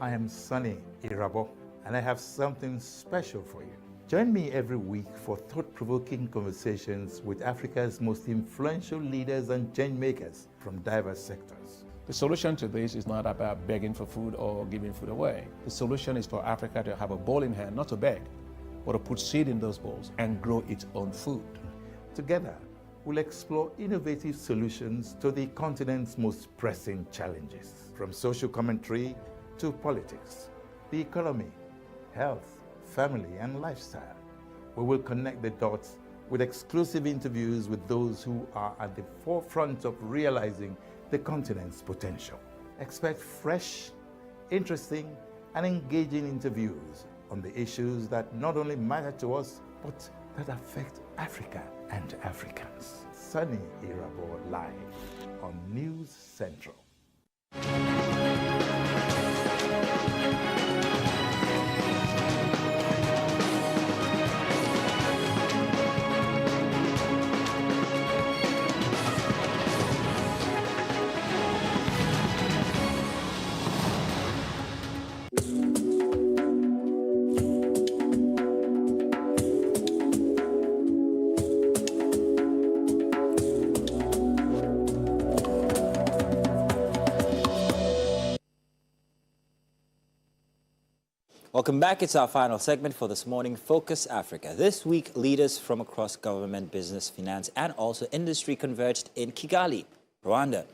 I am Sunny Irabo, and I have something special for you. Join me every week for thought-provoking conversations with Africa's most influential leaders and change makers from diverse sectors. The solution to this is not about begging for food or giving food away. The solution is for Africa to have a bowl in hand, not to beg, but to put seed in those bowls and grow its own food. Together, we'll explore innovative solutions to the continent's most pressing challenges, from social commentary to politics, the economy, health, family, and lifestyle. We will connect the dots with exclusive interviews with those who are at the forefront of realizing the continent's potential. Expect fresh, interesting, and engaging interviews on the issues that not only matter to us, but that affect Africa and Africans. Sunny Irabo live on News Central. Welcome back. It's our final segment for this morning, Focus Africa. This week, leaders from across government, business, finance, and also industry converged in Kigali, Rwanda,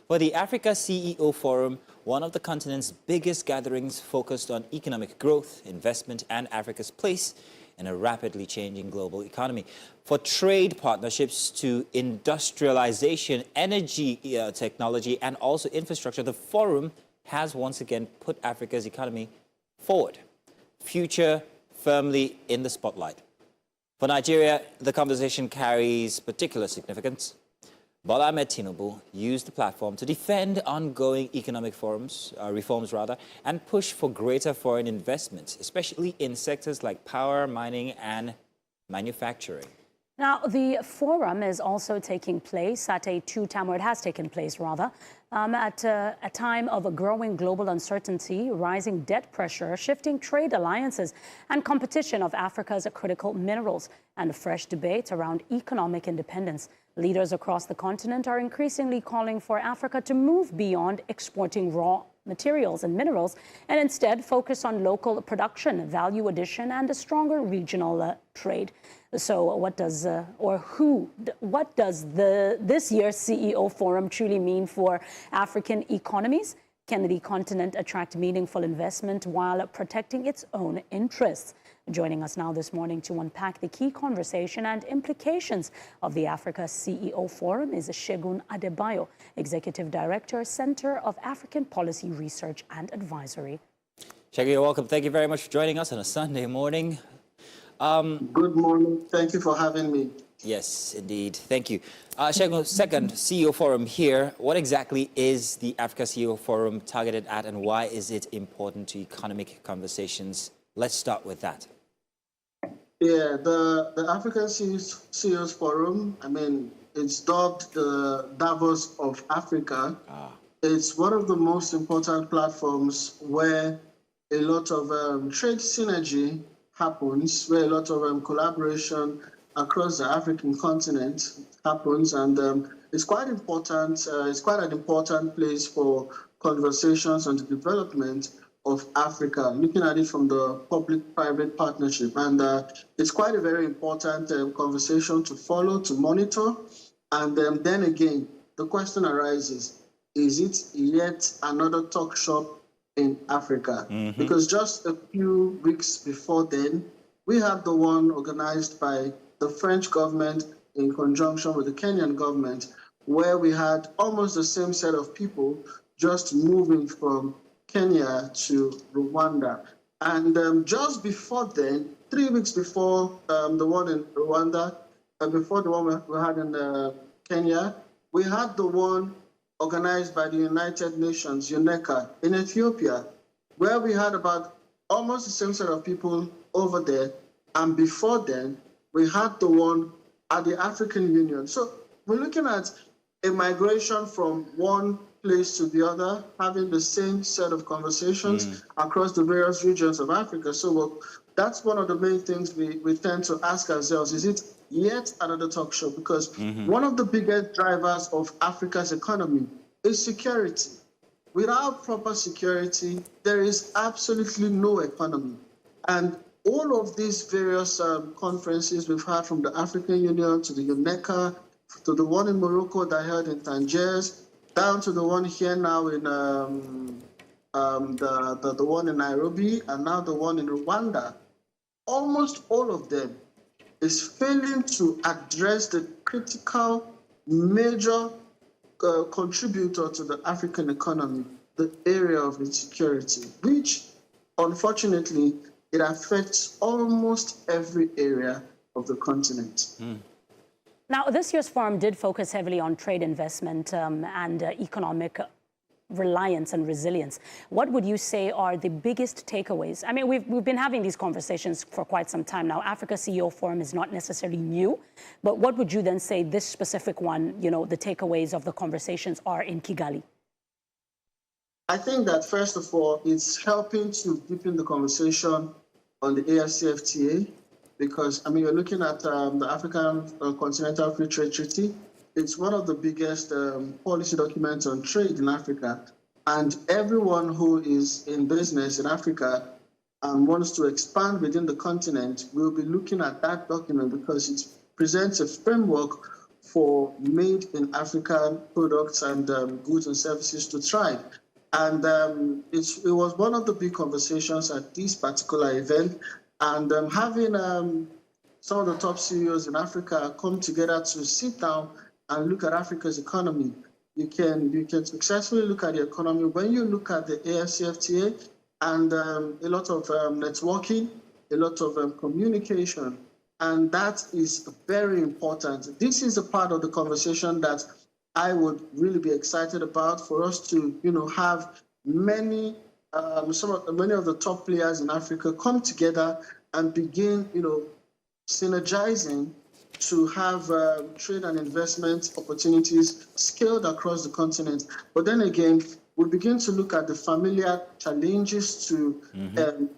for the Africa CEO Forum, one of the continent's biggest gatherings focused on economic growth, investment, and Africa's place in a rapidly changing global economy. For trade partnerships to industrialization, energy technology, and also infrastructure, the forum has once again put Africa's economy forward. Future firmly in the spotlight. For Nigeria, the conversation carries particular significance. Bola Ahmed Tinubu used the platform to defend ongoing economic reforms, and push for greater foreign investments, especially in sectors like power, mining, and manufacturing. Now, the forum is also taking place at a it has taken place rather, at a time of a growing global uncertainty, rising debt pressure, shifting trade alliances, and competition of Africa's critical minerals, and a fresh debate around economic independence. Leaders across the continent are increasingly calling for Africa to move beyond exporting raw materials and minerals and instead focus on local production, value addition, and a stronger regional trade. So what does this year's CEO Forum truly mean for African economies? Can the continent attract meaningful investment while protecting its own interests? Joining us now this morning to unpack the key conversation and implications of the Africa CEO Forum is Segun Adebayo, Executive Director, Center of African Policy Research and Advisory. Segun, you're welcome. Thank you very much for joining us on a Sunday morning. Good morning. Thank you for having me. Yes, indeed. Thank you. Segun, second CEO Forum here. What exactly is the Africa CEO Forum targeted at, and why is it important to economic conversations? Let's start with that. Yeah, the African CEOs Forum, it's dubbed the Davos of Africa. It's one of the most important platforms where a lot of trade synergy happens, where a lot of collaboration across the African continent happens, and it's quite important. It's quite an important place for conversations on the development of Africa, looking at it from the public-private partnership. And it's quite a very important conversation to follow, to monitor. And then again, the question arises, is it yet another talk shop in Africa? Mm-hmm. Because just a few weeks before then, we had the one organized by the French government in conjunction with the Kenyan government, where we had almost the same set of people just moving from Kenya to Rwanda. And just before then, 3 weeks before the one in Rwanda, before the one we had in Kenya, we had the one organized by the United Nations, UNECA, in Ethiopia, where we had about almost the same set of people over there. And before then, we had the one at the African Union. So we're looking at a migration from one place to the other, having the same set of conversations across the various regions of Africa. So that's one of the main things we tend to ask ourselves. Is it yet another talk show? Because one of the biggest drivers of Africa's economy is security. Without proper security, there is absolutely no economy. And all of these various conferences we've had, from the African Union to the UNECA, to the one in Morocco that I held in Tangiers, down to the one here now in the one in Nairobi, and now the one in Rwanda, almost all of them is failing to address the critical major contributor to the African economy, the area of insecurity, which unfortunately it affects almost every area of the continent. Now, this year's forum did focus heavily on trade, investment, and economic reliance and resilience. What would you say are the biggest takeaways? I mean, we've been having these conversations for quite some time now. Africa CEO Forum is not necessarily new, but what would you then say this specific one, you know, the takeaways of the conversations are in Kigali? I think that, first of all, it's helping to deepen the conversation on the AFCFTA, because, I mean, you're looking at the African Continental Free Trade Treaty. It's one of the biggest policy documents on trade in Africa. And everyone who is in business in Africa and wants to expand within the continent will be looking at that document, because it presents a framework for made in Africa products and goods and services to thrive. And it was one of the big conversations at this particular event. And having some of the top CEOs in Africa come together to sit down and look at Africa's economy. You can successfully look at the economy when you look at the AFCFTA, and a lot of networking, a lot of communication, and that is very important. This is a part of the conversation that I would really be excited about, for us to, you know, have many of the top players in Africa come together and begin, you know, synergizing to have trade and investment opportunities scaled across the continent. But then again, we begin to look at the familiar challenges to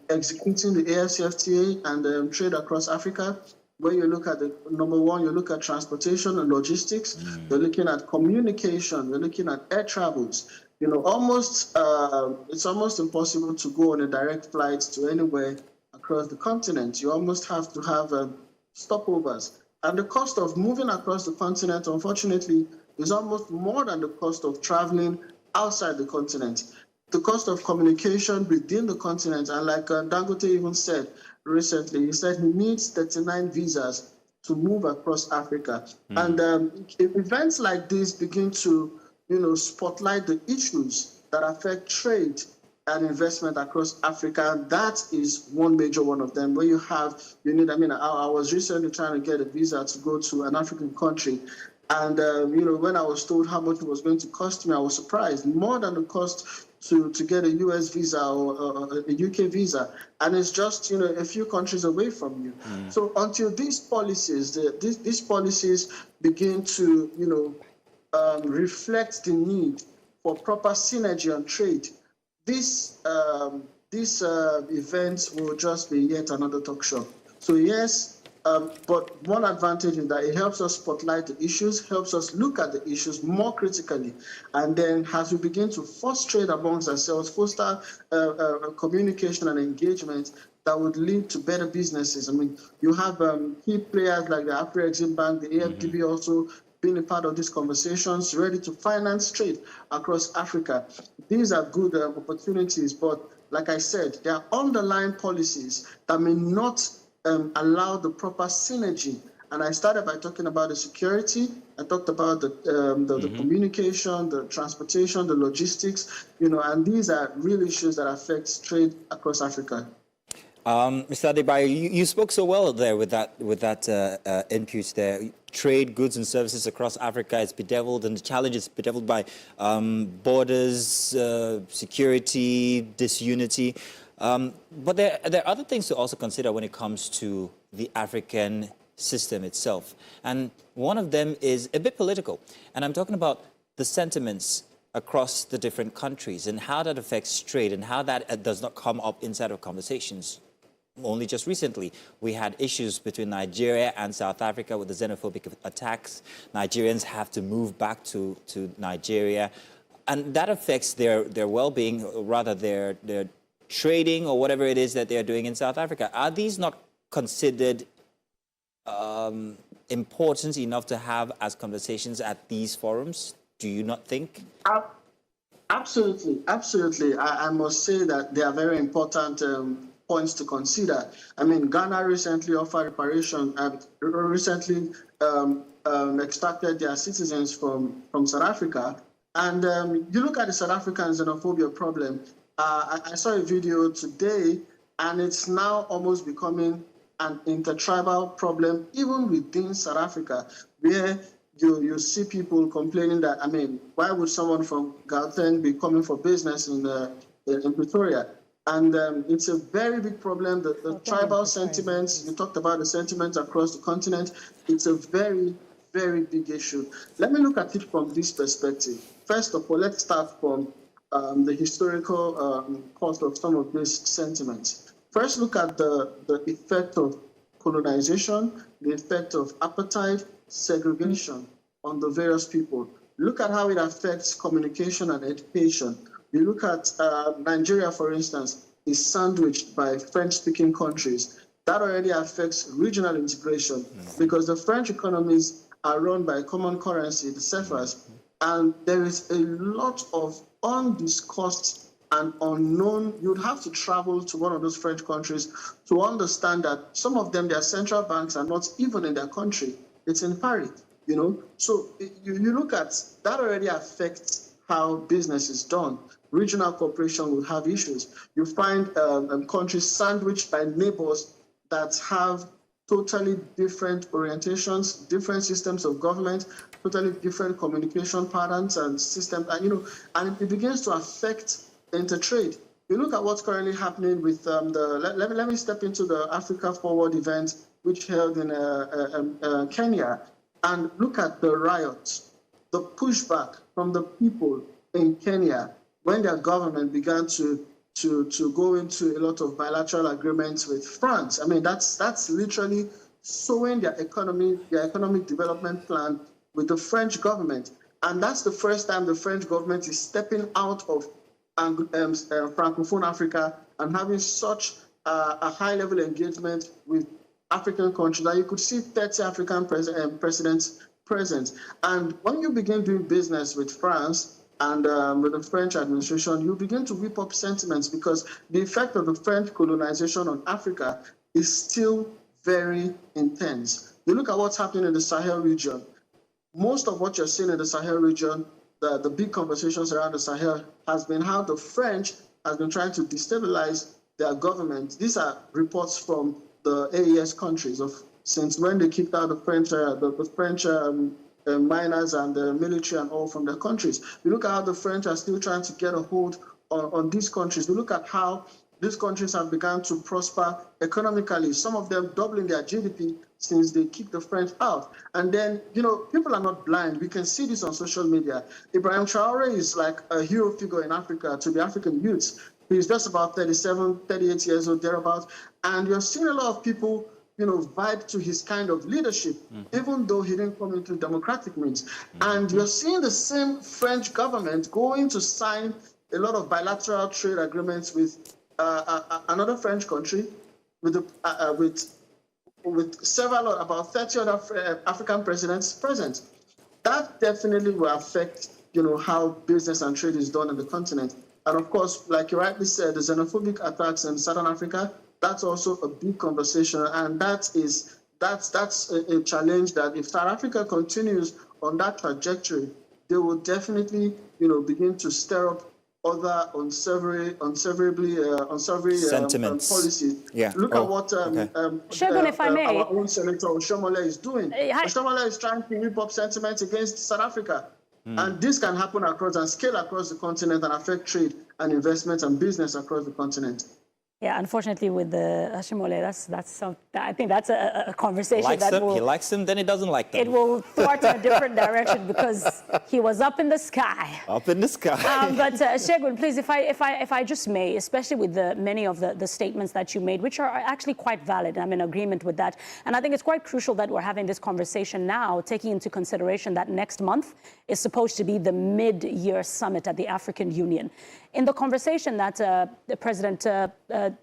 executing the AFCFTA and trade across Africa. Where you look at number one, you look at transportation and logistics. You're looking at communication. You're looking at air travels. You know, it's almost impossible to go on a direct flight to anywhere across the continent. You almost have to have stopovers. And the cost of moving across the continent, unfortunately, is almost more than the cost of traveling outside the continent. The cost of communication within the continent, and like Dangote even said recently, he said he needs 39 visas to move across Africa. And events like this begin to, you know, spotlight the issues that affect trade and investment across Africa. And that is one major one of them, where I was recently trying to get a visa to go to an African country. And, you know, when I was told how much it was going to cost me, I was surprised. More than the cost to get a US visa or a UK visa. And it's just, you know, a few countries away from you. So until these policies begin to, you know, reflect the need for proper synergy on trade, this event will just be yet another talk show. So yes, but one advantage is that it helps us spotlight the issues, helps us look at the issues more critically. And then as we begin to foster trade amongst ourselves, foster communication and engagement that would lead to better businesses. I mean, you have key players like the Afro-Exim Bank, the AFDB also being a part of these conversations, ready to finance trade across Africa. These are good opportunities, but like I said, there are underlying policies that may not allow the proper synergy. And I started by talking about the security. I talked about the communication, the transportation, the logistics, you know, and these are real issues that affect trade across Africa. Mr. Adebayo, you spoke so well there with that input there. Trade, goods and services across Africa is bedeviled, and the challenge is bedeviled by borders, security, disunity. But there are other things to also consider when it comes to the African system itself. And one of them is a bit political. And I'm talking about the sentiments across the different countries and how that affects trade and how that does not come up inside of conversations. Only just recently, we had issues between Nigeria and South Africa with the xenophobic attacks. Nigerians have to move back to Nigeria, and that affects their well-being, or rather their trading or whatever it is that they're doing in South Africa. Are these not considered important enough to have as conversations at these forums? Do you not think? Absolutely, absolutely. I must say that they are very important points to consider. I mean, Ghana recently offered reparation and recently extracted their citizens from South Africa. And you look at the South African xenophobia problem. I saw a video today, and it's now almost becoming an intertribal problem, even within South Africa, where you see people complaining that, I mean, why would someone from Gauteng be coming for business in Pretoria? And it's a very big problem. The tribal sentiments, you talked about the sentiments across the continent. It's a very, very big issue. Let me look at it from this perspective. First of all, let's start from the historical cause of some of these sentiments. First, look at the effect of colonization, the effect of apartheid, segregation on the various people. Look at how it affects communication and education. You look at Nigeria, for instance, is sandwiched by French-speaking countries. That already affects regional integration because the French economies are run by a common currency, the CFAs, and there is a lot of undiscussed and unknown. You'd have to travel to one of those French countries to understand that some of them, their central banks are not even in their country. It's in Paris, you know. So you look at that already affects how business is done. Regional cooperation will have issues. You find countries sandwiched by neighbors that have totally different orientations, different systems of government, totally different communication patterns and systems, and and it begins to affect intertrade. You look at what's currently happening with let me step into the Africa Forward event, which held in Kenya, and look at the riots, the pushback from the people in Kenya when their government began to go into a lot of bilateral agreements with France. I mean, that's literally sowing their economic development plan with the French government. And that's the first time the French government is stepping out of Francophone Africa and having such a high-level engagement with African countries that you could see 30 African presidents present. And when you begin doing business with France and with the French administration, you begin to whip up sentiments because the effect of the French colonization on Africa is still very intense. You look at what's happening in the Sahel region. Most of what you're seeing in the Sahel region, the big conversations around the Sahel, has been how the French has been trying to destabilize their government. These are reports from the AES countries of since when they kicked out the French, miners and the military and all from their countries. You look at how the French are still trying to get a hold on these countries. You look at how these countries have begun to prosper economically, some of them doubling their GDP since they kicked the French out. And then, people are not blind. We can see this on social media. Ibrahim Traore is like a hero figure in Africa to the African youths. He's just about 37, 38 years old, thereabouts. And you're seeing a lot of people vibe to his kind of leadership, even though he didn't come into democratic means. And you're seeing the same French government going to sign a lot of bilateral trade agreements with another French country, with several, about 30 other African presidents present. That definitely will affect, how business and trade is done in the continent. And of course, like you rightly said, the xenophobic attacks in Southern Africa, that's also a big conversation, and that's a challenge that if South Africa continues on that trajectory, they will definitely, begin to stir up other unsavory sentiments, policies. Yeah. Look at what Segun, if I may, our own Senator Oshomole is doing. Oshomole is trying to whip up sentiments against South Africa. And this can happen across and scale across the continent and affect trade and investment and business across the continent. Yeah, unfortunately, with the Hashimole, I think that's a conversation He likes them, then he doesn't like them. It will thwart in a different direction because he was up in the sky. Up in the sky. But Segun, please, if I just may, especially with many of the statements that you made, which are actually quite valid, I'm in agreement with that. And I think it's quite crucial that we're having this conversation now, taking into consideration that next month is supposed to be the mid-year summit at the African Union. In the conversation that President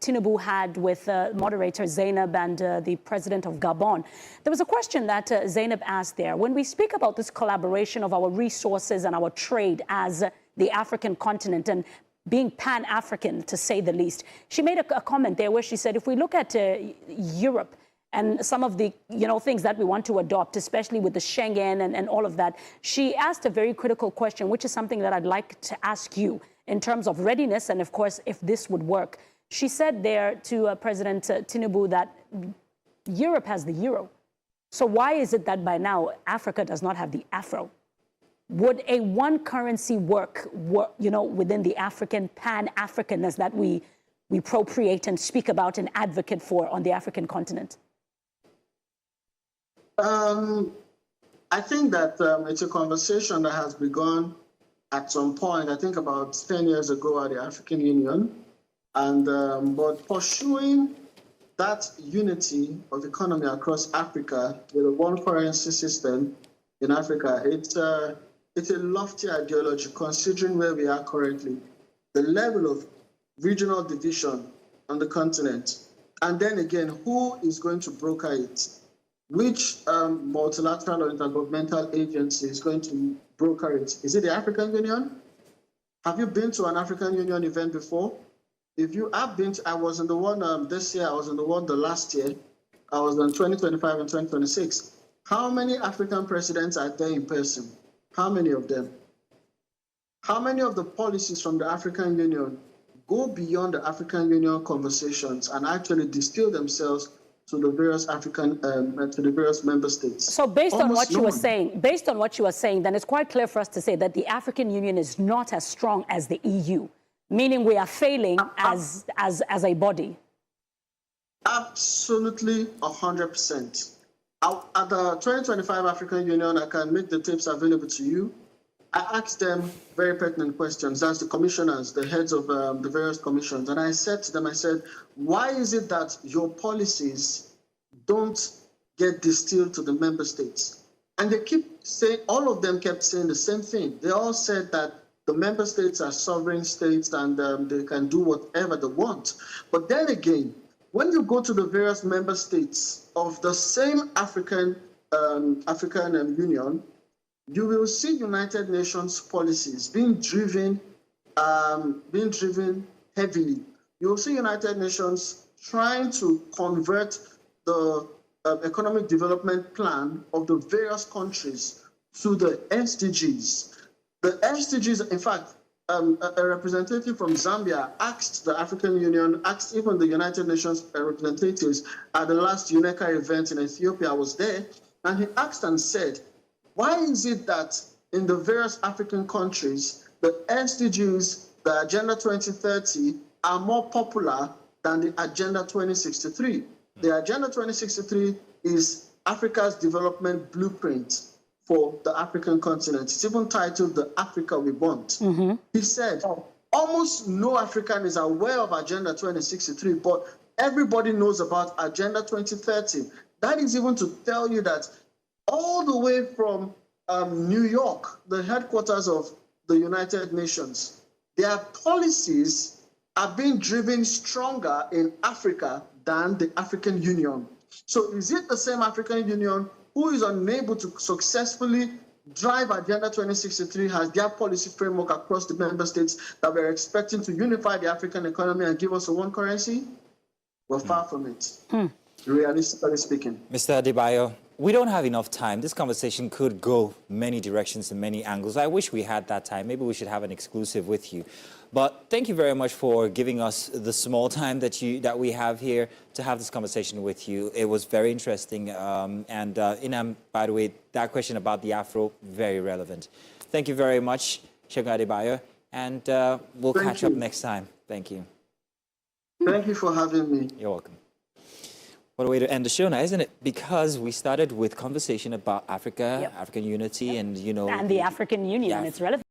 Tinubu had with moderator Zainab and the president of Gabon, there was a question that Zainab asked there. When we speak about this collaboration of our resources and our trade as the African continent and being Pan-African, to say the least, she made a comment there where she said, if we look at Europe and some of the things that we want to adopt, especially with the Schengen and all of that, she asked a very critical question, which is something that I'd like to ask you in terms of readiness and, of course, if this would work. She said there to President Tinubu that Europe has the euro. So why is it that by now Africa does not have the afro? Would a one currency work within the African Pan-Africanness that we appropriate and speak about and advocate for on the African continent? I think that it's a conversation that has begun at some point, I think about 10 years ago at the African Union. And but pursuing that unity of economy across Africa with a one currency system in Africa, it's a lofty ideology considering where we are currently, the level of regional division on the continent. And then again, who is going to broker it? Which multilateral or intergovernmental agency is going to broker it? Is it the African Union? Have you been to an African Union event before? If you have been, I was in the one this year, I was in the one the last year, I was in 2025 and 2026. How many African presidents are there in person? How many of them? How many of the policies from the African Union go beyond the African Union conversations and actually distill themselves to the various member states? So based on what you were saying, then it's quite clear for us to say that the African Union is not as strong as the EU, meaning we are failing as a body. Absolutely, 100%. At the 2025 African Union, I can make the tapes available to you. I asked them very pertinent questions. That's the commissioners, the heads of the various commissions. And I said to them, I said, why is it that your policies don't get distilled to the member states? And they keep saying, all of them kept saying the same thing. They all said that the member states are sovereign states and they can do whatever they want. But then again, when you go to the various member states of the same African Union, you will see United Nations policies being driven heavily. You will see United Nations trying to convert the economic development plan of the various countries to the SDGs. The SDGs, in fact, a representative from Zambia asked the African Union, asked even the United Nations representatives at the last UNECA event in Ethiopia. I was there, and he asked and said, why is it that in the various African countries, the SDGs, the Agenda 2030, are more popular than the Agenda 2063? The Agenda 2063 is Africa's development blueprint for the African continent. It's even titled The Africa We Want. Mm-hmm. He said, almost no African is aware of Agenda 2063, but everybody knows about Agenda 2030. That is even to tell you that all the way from New York, the headquarters of the United Nations, their policies are being driven stronger in Africa than the African Union. So is it the same African Union who is unable to successfully drive Agenda 2063 has their policy framework across the member states that we're expecting to unify the African economy and give us a one currency? We're far from it, realistically speaking. Mr. Adebayo, we don't have enough time. This conversation could go many directions and many angles. I wish we had that time. Maybe we should have an exclusive with you. But thank you very much for giving us the small time that we have here to have this conversation with you. It was very interesting. Inam, by the way, that question about the Afro, very relevant. Thank you very much, Segun Adebayo. And we'll catch up next time. Thank you. Thank you for having me. You're welcome. What a way to end the show now, isn't it? Because we started with conversation about Africa, Yep. African unity, and, And the African Union and its relevance.